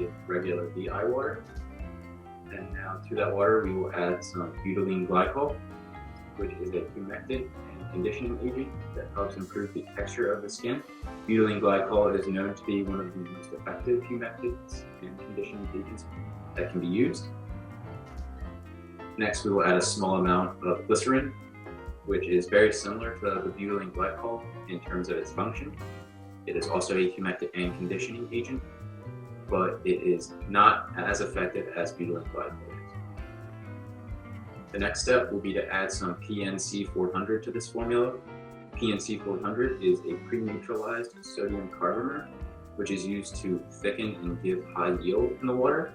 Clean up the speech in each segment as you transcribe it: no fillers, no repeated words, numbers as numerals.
with regular DI water. And now to that water, we will add some butylene glycol, which is a humectant and conditioning agent that helps improve the texture of the skin. Butylene glycol is known to be one of the most effective humectants and conditioning agents that can be used. Next, we will add a small amount of glycerin, which is very similar to the butylene glycol in terms of its function. It is also a humectant and conditioning agent, but it is not as effective as butylene glycol is. The next step will be to add some PNC 400 to this formula. PNC 400 is a pre-neutralized sodium carbomer, which is used to thicken and give high yield in the water.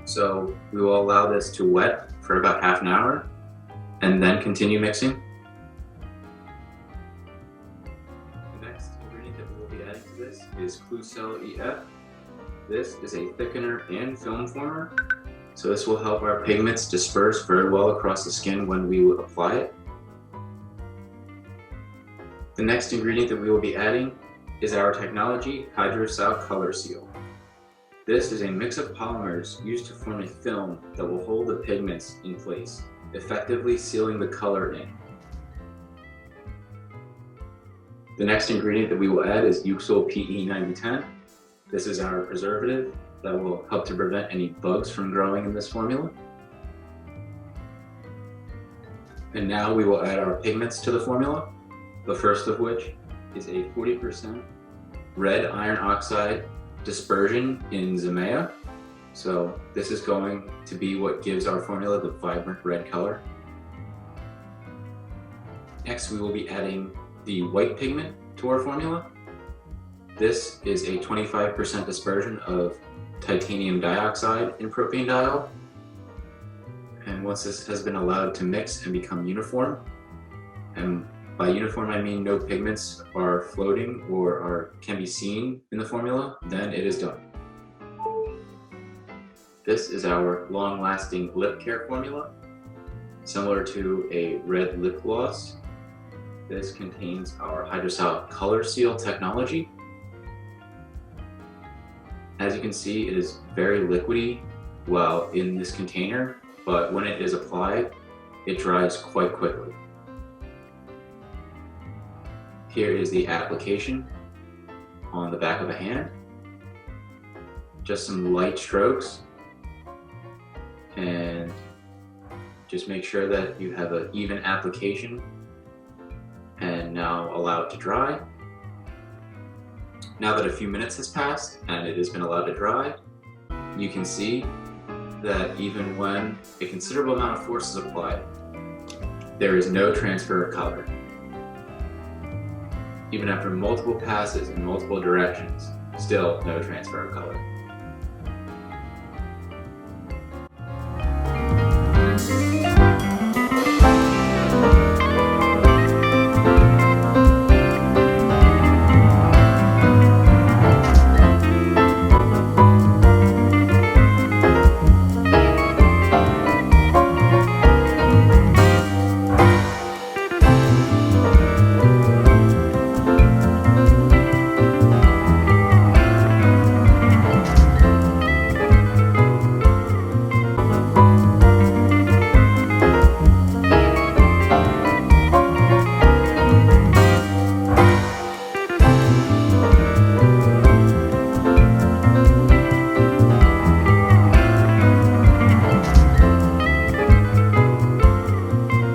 So we will allow this to wet for about half an hour and then continue mixing. The next ingredient that we will be adding to this is ColorSeal EF. This is a thickener and film former, so this will help our pigments disperse very well across the skin when we apply it. The next ingredient that we will be adding is our technology HydroSal ColorSeal. This is a mix of polymers used to form a film that will hold the pigments in place, effectively sealing the color in. The next ingredient that we will add is Euxyl PE9010. This is our preservative that will help to prevent any bugs from growing in this formula. And now we will add our pigments to the formula, the first of which is a 40% red iron oxide dispersion in Zemea. So this is going to be what gives our formula the vibrant red color. Next, we will be adding the white pigment to our formula. This is a 25% dispersion of titanium dioxide in propanediol. And once this has been allowed to mix and become uniform, and by uniform I mean no pigments are floating or can be seen in the formula, then it is done. This is our long-lasting lip care formula, similar to a red lip gloss. This contains our HydroSal ColorSeal technology. As you can see, it is very liquidy while in this container, but when it is applied, it dries quite quickly. Here is the application on the back of a hand. Just some light strokes, and just make sure that you have an even application, and now allow it to dry. Now that a few minutes has passed and it has been allowed to dry, you can see that even when a considerable amount of force is applied, there is no transfer of color. Even after multiple passes in multiple directions, still no transfer of color.